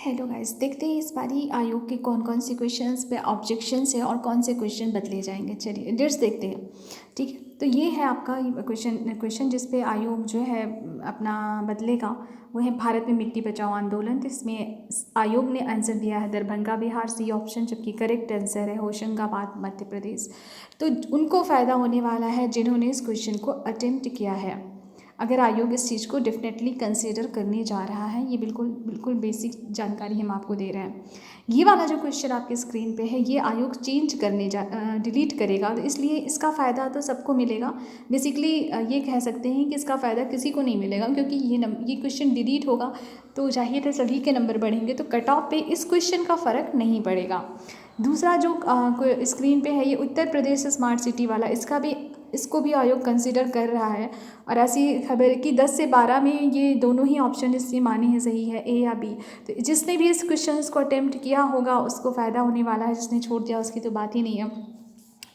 Hello guys, देखते हैं इस बारी आयोग के कौन कौन से क्वेश्चंस पे ऑब्जेक्शंस है और कौन से क्वेश्चन बदले जाएंगे। चलिए डेट्स देखते हैं। ठीक है, तो ये है आपका क्वेश्चन जिस पे आयोग जो है अपना बदलेगा, वो है भारत में मिट्टी बचाओ आंदोलन। तो इसमें आयोग ने आंसर दिया है दरभंगा बिहार, सी ऑप्शन, जबकि करेक्ट आंसर है होशंगाबाद मध्य प्रदेश। तो उनको फ़ायदा होने वाला है जिन्होंने इस क्वेश्चन को अटेम्प्ट किया है। अगर आयोग इस चीज़ को डेफिनेटली कंसीडर करने जा रहा है, ये बिल्कुल बिल्कुल बेसिक जानकारी हम आपको दे रहे हैं। ये वाला जो क्वेश्चन आपके स्क्रीन पे है, ये आयोग चेंज करने डिलीट करेगा, तो इसलिए इसका फ़ायदा तो सबको मिलेगा। बेसिकली ये कह सकते हैं कि इसका फ़ायदा किसी को नहीं मिलेगा, क्योंकि ये क्वेश्चन डिलीट होगा तो जाहिर है सभी के नंबर बढ़ेंगे, तो कट ऑफ पे इस क्वेश्चन का फ़र्क नहीं पड़ेगा। दूसरा जो स्क्रीन पे है, ये उत्तर प्रदेश स्मार्ट सिटी वाला, इसको भी आयोग कंसिडर कर रहा है। और ऐसी खबर कि 10 से 12 में ये दोनों ही ऑप्शन इससे माने हैं सही है, ए या बी। तो जिसने भी इस क्वेश्चन को अटेम्प्ट किया होगा उसको फ़ायदा होने वाला है, जिसने छोड़ दिया उसकी तो बात ही नहीं है।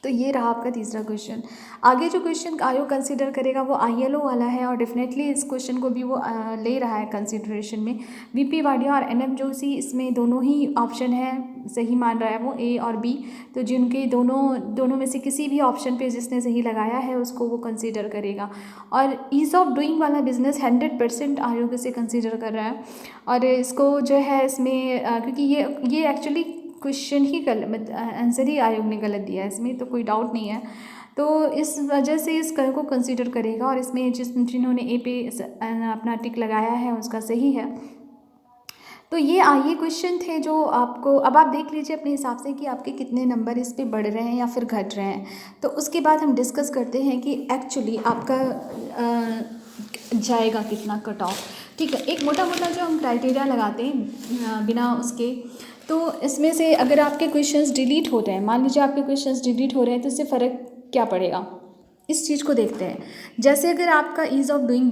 तो ये रहा आपका तीसरा क्वेश्चन। आगे जो क्वेश्चन आयोग कंसिडर करेगा वो आईएलओ वाला है, और डेफिनेटली इस क्वेश्चन को भी वो ले रहा है कंसिडरेशन में। वीपी वाडिया और एनएम जोशी, इसमें दोनों ही ऑप्शन है सही मान रहा है वो, ए और बी। तो जिनके दोनों में से किसी भी ऑप्शन पे जिसने सही लगाया है उसको वो कंसिडर करेगा। और ईज़ ऑफ डूइंग वाला बिजनेस 100% आयोग इसे कंसिडर कर रहा है। और इसको जो है इसमें क्योंकि ये एक्चुअली क्वेश्चन ही गलत, आंसर ही आयोग ने गलत दिया है, इसमें तो कोई डाउट नहीं है। तो इस वजह से इस कर को कंसीडर करेगा, और इसमें जिन्होंने ए पे अपना टिक लगाया है उसका सही है। तो ये क्वेश्चन थे जो आपको, अब आप देख लीजिए अपने हिसाब से कि आपके कितने नंबर इस पे बढ़ रहे हैं या फिर घट रहे हैं। तो उसके बाद हम डिस्कस करते हैं कि एक्चुअली आपका जाएगा कितना कट ऑफ। ठीक है, एक मोटा मोटा जो हम क्राइटेरिया लगाते हैं बिना उसके, तो इसमें से अगर आपके क्वेश्चंस डिलीट हो रहे हैं, मान लीजिए आपके क्वेश्चंस डिलीट हो रहे हैं, तो इससे फ़र्क क्या पड़ेगा, इस चीज़ को देखते हैं। जैसे अगर आपका ईज़ ऑफ डूइंग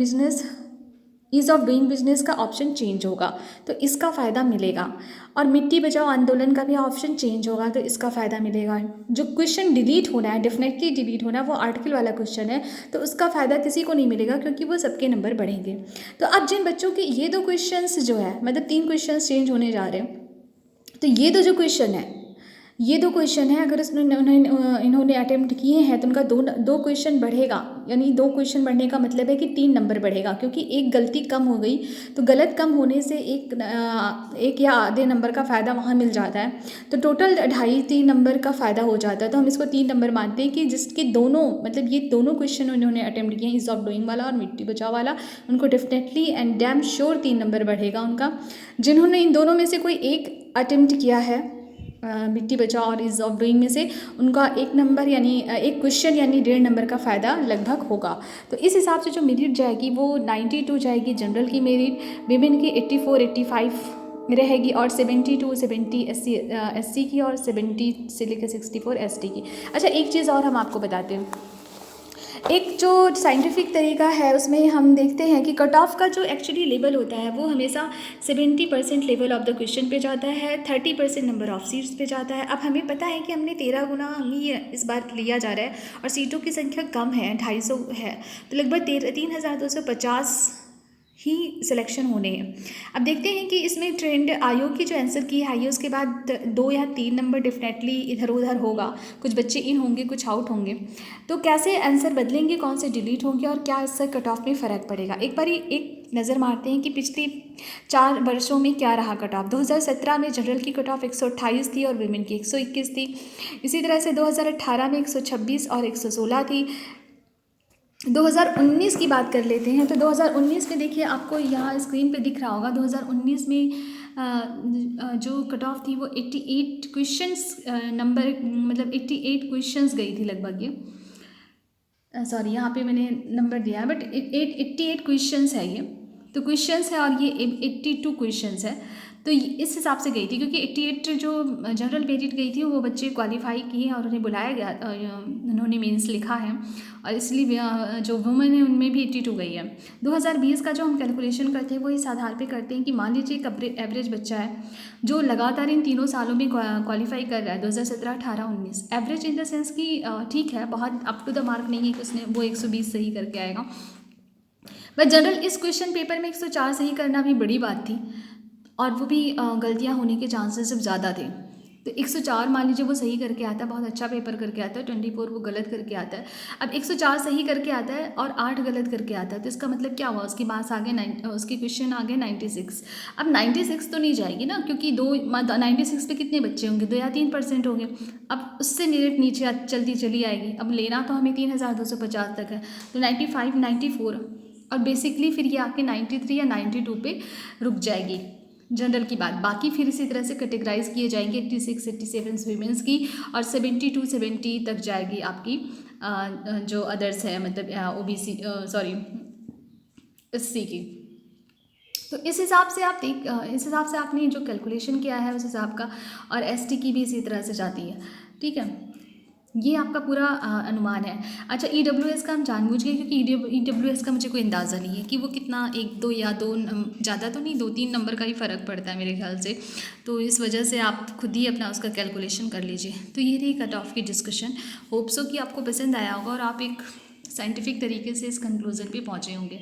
बिजनेस का ऑप्शन चेंज होगा तो इसका फ़ायदा मिलेगा, और मिट्टी बचाओ आंदोलन का भी ऑप्शन चेंज होगा तो इसका फ़ायदा मिलेगा। जो क्वेश्चन डिलीट होना है, डेफिनेटली डिलीट होना है, वो आर्टिकल वाला क्वेश्चन है, तो उसका फ़ायदा किसी को नहीं मिलेगा, क्योंकि वो सबके नंबर बढ़ेंगे। तो अब जिन बच्चों के ये दो क्वेश्चंस जो है, मतलब 3 क्वेश्चंस चेंज होने जा रहे हैं, तो ये दो क्वेश्चन है, अगर इन्होंने अटेम्प्ट किए हैं तो उनका दो क्वेश्चन बढ़ेगा। यानी 2 क्वेश्चन बढ़ने का मतलब है कि 3 नंबर बढ़ेगा, क्योंकि एक गलती कम हो गई, तो गलत कम होने से एक या आधे नंबर का फ़ायदा वहाँ मिल जाता है। तो टोटल 2.5-3 नंबर का फ़ायदा हो जाता है। तो हम इसको 3 नंबर मानते हैं कि जिसके दोनों, मतलब ये दोनों क्वेश्चन उन्होंने अटेम्प्ट किए हैं, ईज़ ऑफ डूइंग वाला और मिट्टी बचाओ वाला, उनको definitely and damn sure 3 number बढ़ेगा उनका। जिन्होंने इन दोनों में से कोई एक अटेम्प्ट किया है, मिट्टी बचाओ और ईज़ ऑफ डूइंग में से, उनका 1 नंबर यानी 1 क्वेश्चन यानी 1.5 नंबर का फ़ायदा लगभग होगा। तो इस हिसाब से जो मेरिट जाएगी वो 92 जाएगी जनरल की मेरिट, विमेन की 84-85 रहेगी, और 72-70 एससी की, और 70 से लेकर 64 एसटी की। अच्छा, एक चीज़ और हम आपको बताते हैं। एक जो साइंटिफिक तरीका है उसमें हम देखते हैं कि कट ऑफ का जो एक्चुअली लेवल होता है वो हमेशा 70% लेवल ऑफ द क्वेश्चन पे जाता है, 30% नंबर ऑफ सीट्स पे जाता है। अब हमें पता है कि हमने 13 गुना ही इस बार लिया जा रहा है, और सीटों की संख्या कम है, 250 है, तो लगभग 3250 ही सिलेक्शन होने हैं। अब देखते हैं कि इसमें ट्रेंड आयोग की जो आंसर की है उसके बाद 2 या 3 नंबर डेफिनेटली इधर उधर होगा, कुछ बच्चे इन होंगे कुछ आउट होंगे, तो कैसे आंसर बदलेंगे, कौन से डिलीट होंगे, और क्या इससे कट ऑफ में फ़र्क पड़ेगा। एक बारी एक नज़र मारते हैं कि पिछले 4 वर्षों में क्या रहा कट ऑफ। 2017 में जनरल की कट ऑफ 128 थी और विमेन की 121 थी। इसी तरह से 2018 में 126 और 116 थी। 2019 की बात कर लेते हैं, तो 2019 में देखिए आपको यहाँ स्क्रीन पे दिख रहा होगा, 2019 में जो कट ऑफ थी वो 88 क्वेश्चंस नंबर, मतलब 88 क्वेश्चंस गई थी लगभग। ये सॉरी, यहाँ पे मैंने नंबर दिया है, बट 88 क्वेश्चंस है ये, तो क्वेश्चंस है, और ये 82 क्वेश्चंस है, तो इस हिसाब से गई थी, क्योंकि 88 जो जनरल मेरिट गई थी वो बच्चे क्वालिफाई किए और उन्हें बुलाया गया, उन्होंने मेंस लिखा है, और इसलिए जो वुमेन है उनमें भी 82 गई है। 2020 का जो हम कैलकुलेशन करते हैं वो इस आधार पे करते हैं कि मान लीजिए एक एवरेज बच्चा है जो लगातार इन तीनों सालों में क्वालिफाई कर रहा है, 2017, 18, 19, एवरेज इन द सेंस कि ठीक है, बहुत अप टू द मार्क नहीं है कि उसने वो 120 सही करके आएगा, बट जनरल इस क्वेश्चन पेपर में 104 सही करना भी बड़ी बात थी। और वो भी गलतियाँ होने के चांसेस ज़्यादा थे। तो 104 मान लीजिए वो सही करके आता है, बहुत अच्छा पेपर करके आता है, 24 वो गलत करके आता है। अब 104 सही करके आता है और 8 गलत करके आता है, तो इसका मतलब क्या हुआ, उसके मार्क्स आ गए उसके क्वेश्चन आ गए 96। अब 96 तो नहीं जाएगी ना, क्योंकि 96 पे कितने बच्चे होंगे, 2 या 3% होंगे। अब उससे मेरिट नीचे चलती चली आएगी। अब लेना तो हमें 3250 तक है, तो 95, 94 और बेसिकली फिर ये आके 93 या 92 पे रुक जाएगी, जनरल की बात। बाकी फिर इसी तरह से कैटेगराइज किए जाएंगे 86, 87 वीमेंस की, और 72, 70 तक जाएगी आपकी जो अदर्स है, मतलब ओबीसी, सॉरी, एससी की। तो इस हिसाब से आप इस हिसाब से आपने जो कैलकुलेशन किया है उस हिसाब का, और एसटी की भी इसी तरह से जाती है, ठीक है। ये आपका पूरा अनुमान है। अच्छा, ईडब्ल्यूएस का हम जानबूझ के, क्योंकि ईडब्ल्यूएस का मुझे कोई अंदाज़ा नहीं है कि वो कितना, 1, 2 या 2, ज़्यादा तो नहीं, 2-3 नंबर का ही फ़र्क पड़ता है मेरे ख्याल से। तो इस वजह से आप खुद ही अपना उसका कैलकुलेशन कर लीजिए। तो ये रही कट ऑफ की डिस्कशन। होप सो कि आपको पसंद आया होगा और आप एक साइंटिफिक तरीके से इस कंक्लूज़न पे पहुँचे होंगे।